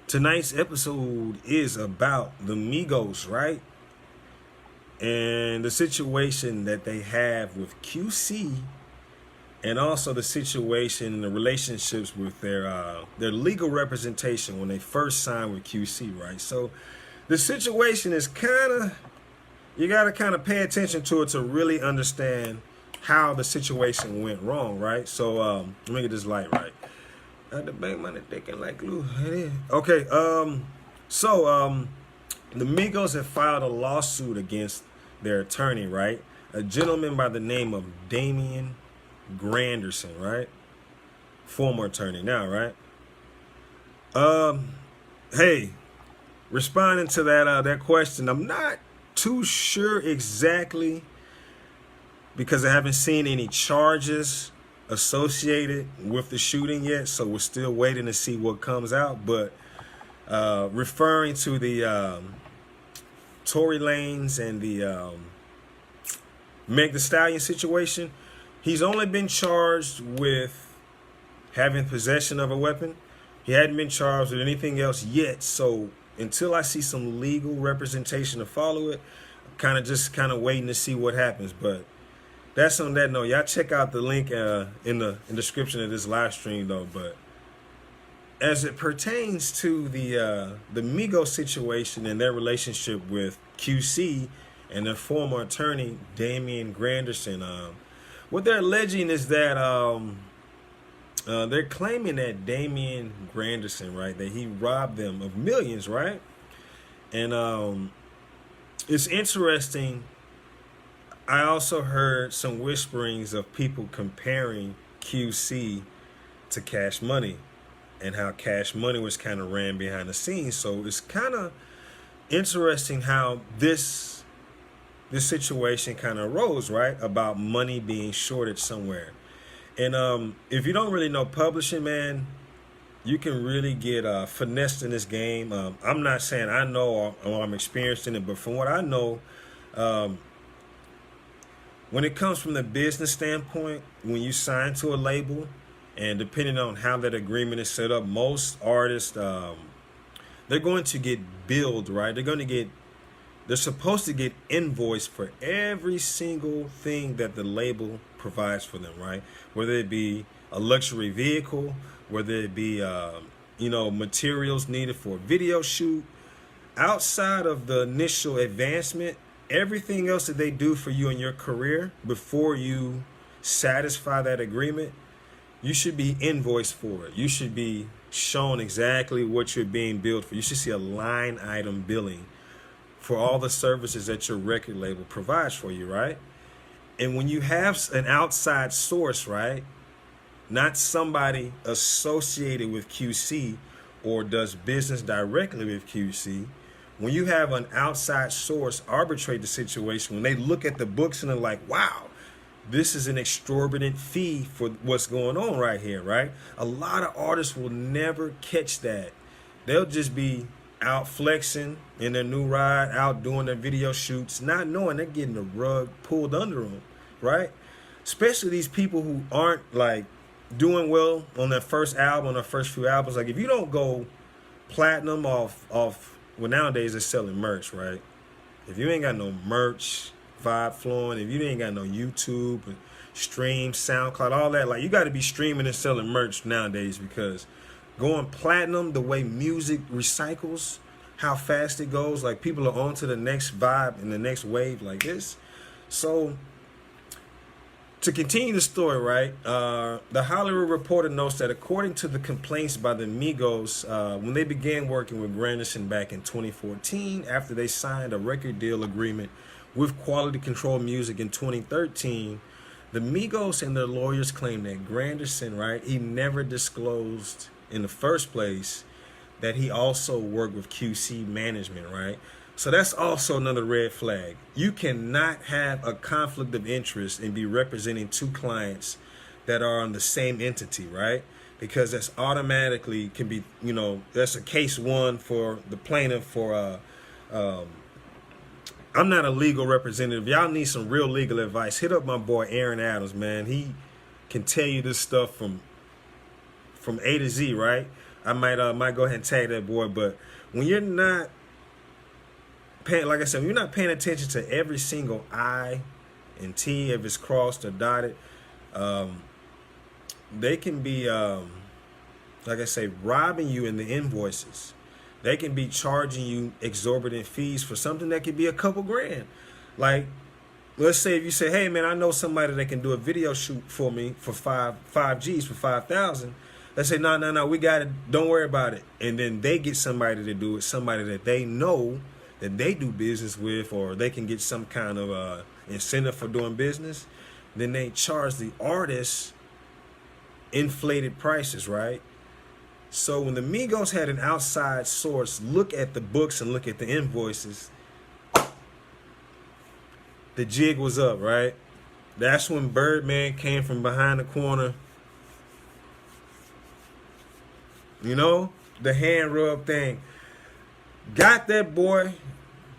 Tonight's episode is about the Migos, right? And the situation that they have with QC, and also the situation, the relationships with their legal representation when they first signed with QC, right? So the situation is you got to kind of pay attention to it to really understand how the situation went wrong, right? So let me get this light right. The bank money thinking like glue. Okay, so the Migos have filed a lawsuit against their attorney, right? A gentleman by the name of Damian Granderson, right? Former attorney now, right? Hey, responding to that question, I'm not too sure exactly because I haven't seen any charges associated with the shooting yet, so we're still waiting to see what comes out. But referring to the Tory Lanez and the Meg Thee Stallion situation, he's only been charged with having possession of a weapon. He hadn't been charged with anything else yet. So until I see some legal representation to follow it, I'm kind of waiting to see what happens. But that's on that note. Y'all check out the link in the description of this live stream, though. But as it pertains to the Migos situation and their relationship with QC and their former attorney Damian Granderson, what they're alleging is that they're claiming that Damian Granderson, right, that he robbed them of millions, right? And it's interesting. I also heard some whisperings of people comparing QC to Cash Money and how Cash Money was kind of ran behind the scenes. So it's kind of interesting how this situation kind of arose, right? About money being shorted somewhere. And if you don't really know publishing, man, you can really get finessed in this game. I'm not saying I know or I'm experienced in it, but from what I know, when it comes from the business standpoint, when you sign to a label, and depending on how that agreement is set up, most artists, they're going to get billed, right? They're supposed to get invoiced for every single thing that the label provides for them, right? Whether it be a luxury vehicle, whether it be, materials needed for a video shoot, outside of the initial advancement, everything else that they do for you in your career before you satisfy that agreement, you should be invoiced for it. You should be shown exactly what you're being billed for. You should see a line item billing for all the services that your record label provides for you, right? And when you have an outside source, right, not somebody associated with QC or does business directly with QC, when you have an outside source arbitrate the situation, when they look at the books and they're like, wow, this is an exorbitant fee for what's going on right here, right? A lot of artists will never catch that. They'll just be out flexing in their new ride, out doing their video shoots, not knowing they're getting the rug pulled under them, right? Especially these people who aren't like doing well on their first album, on their first few albums. Like if you don't go platinum off well, nowadays they're selling merch, right? If you ain't got no merch vibe flowing, if you ain't got no YouTube, stream, SoundCloud, all that, like you got to be streaming and selling merch nowadays, because going platinum, the way music recycles, how fast it goes, like people are on to the next vibe and the next wave like this. So to continue the story, right, the Hollywood Reporter notes that according to the complaints by the Migos, when they began working with Granderson back in 2014, after they signed a record deal agreement with Quality Control Music in 2013, the Migos and their lawyers claim that Granderson, right, he never disclosed in the first place that he also worked with QC management, right? So that's also another red flag. You cannot have a conflict of interest and be representing two clients that are on the same entity, right? Because that's automatically can be, that's a case one for the plaintiff for, I'm not a legal representative. Y'all need some real legal advice. Hit up my boy Aaron Adams, man. He can tell you this stuff from A to Z, right? I might go ahead and tag that boy. But when you're not paying, like I said, when you're not paying attention to every single I and T, if it's crossed or dotted, they can be, like I say, robbing you in the invoices. They can be charging you exorbitant fees for something that could be a couple grand. Like, let's say if you say, hey man, I know somebody that can do a video shoot for me for five G's for 5,000. Let's say, no, we got it. Don't worry about it. And then they get somebody to do it, somebody that they know that they do business with, or they can get some kind of incentive for doing business. Then they charge the artist inflated prices, right? So when the Migos had an outside source look at the books and look at the invoices, the jig was up, right? That's when Birdman came from behind the corner. You know, the hand rub thing. Got that boy,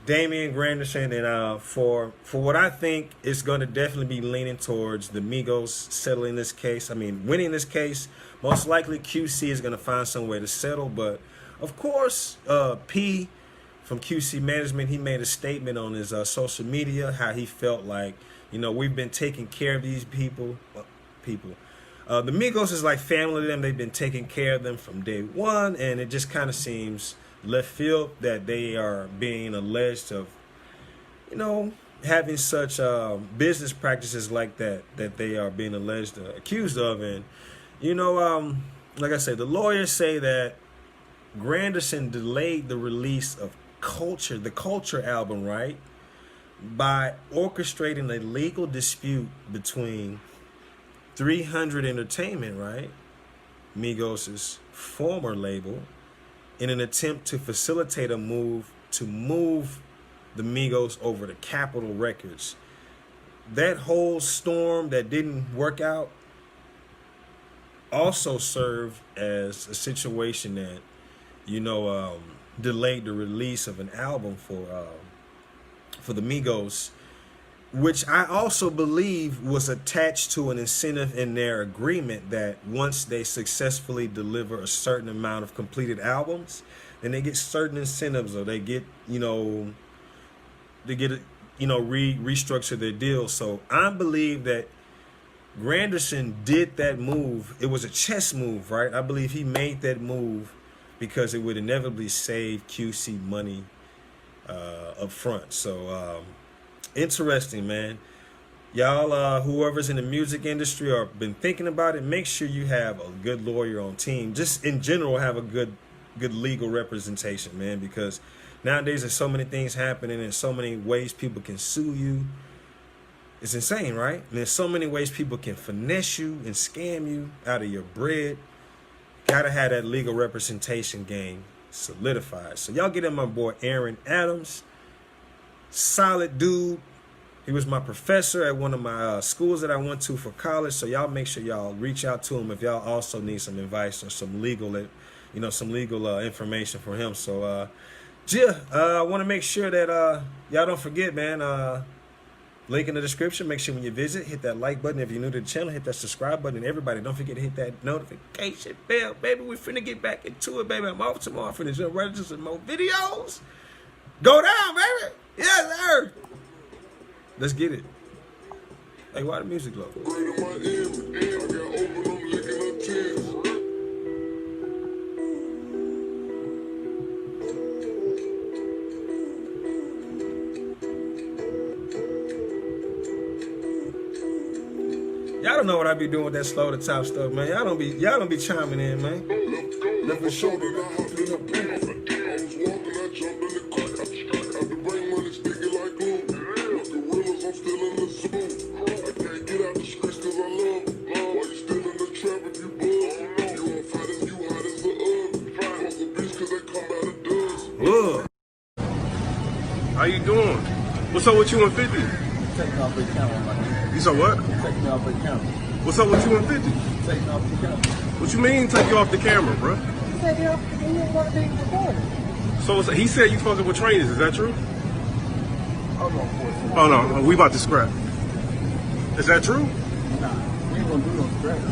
Damian Granderson, and for what I think is going to definitely be leaning towards the Migos settling this case. I mean, winning this case. Most likely QC is going to find some way to settle. But, of course, P from QC Management, he made a statement on his social media how he felt like, you know, we've been taking care of these people. The Migos is like family to them. They've been taking care of them from day one. And it just kind of seems left field that they are being alleged of, you know, having such business practices like that they are being alleged, accused of. And, you know, like I said, the lawyers say that Granderson delayed the release of the Culture album, right, by orchestrating a legal dispute between 300 Entertainment, right, Migos' former label, in an attempt to facilitate a move to move the Migos over to Capitol Records. That whole storm that didn't work out also served as a situation that, you know, delayed the release of an album for the Migos, which I also believe was attached to an incentive in their agreement that once they successfully deliver a certain amount of completed albums, then they get certain incentives, or they get, you know, restructure their deal. So I believe that Granderson did that move. It was a chess move, right? I believe he made that move because it would inevitably save QC money up front. So interesting, man. Y'all, whoever's in the music industry or been thinking about it, make sure you have a good lawyer on team. Just in general, have a good legal representation, man, because nowadays there's so many things happening and so many ways people can sue you. It's insane, right? And there's so many ways people can finesse you and scam you out of your bread. Gotta have that legal representation game solidified. So y'all get in my boy Aaron Adams. Solid dude. He was my professor at one of my schools that I went to for college. So y'all make sure y'all reach out to him if y'all also need some advice or some legal, information from him. So I want to make sure that y'all don't forget, man. Link in the description. Make sure when you visit, hit that like button. If you're new to the channel, hit that subscribe button. And everybody, don't forget to hit that notification bell, baby. We finna get back into it, baby. I'm off tomorrow. Finna jump right into some more videos. Go down, baby. Yes, sir. Let's get it. Hey, why the music low? Y'all don't know what I be doing with that slow to top stuff, man. Y'all don't be chiming in, man. Never showed it. How you doing? What's up with you and 50? Taking off the camera, my nigga. You said what? Taking off the camera. What's up with you and 50? Taking off the camera. What you mean take you off the camera, bro? Take you off the camera. So he said you fucking with trainers, is that true? Hold on for a second. Oh no, we about to scrap. Is that true? Nah, we ain't gonna do no scratch.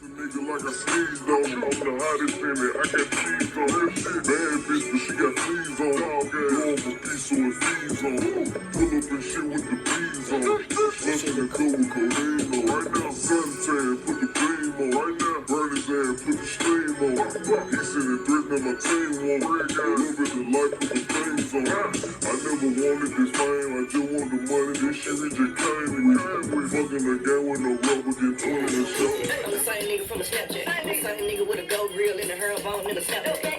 Nigga like I sneezed on. I'm the hottest in it. I got cheese on. Bad bitch, but she got fleas on. Going for piso and fees on. Pull up and shit with the bees on. Smoking the cool with codeine on. Right now, suntan, put the beam on. Right now, burn his ass, put the stream on. He sending threats that my team won't. Live it the life with the things on. I never wanted this fame. I just want the money. This shit we just came with. Fucking a guy with no rubber, get 20 and shit. I'm the same nigga from a Snapchat. Same nigga with a gold grill and a herb bone in a Snapchat.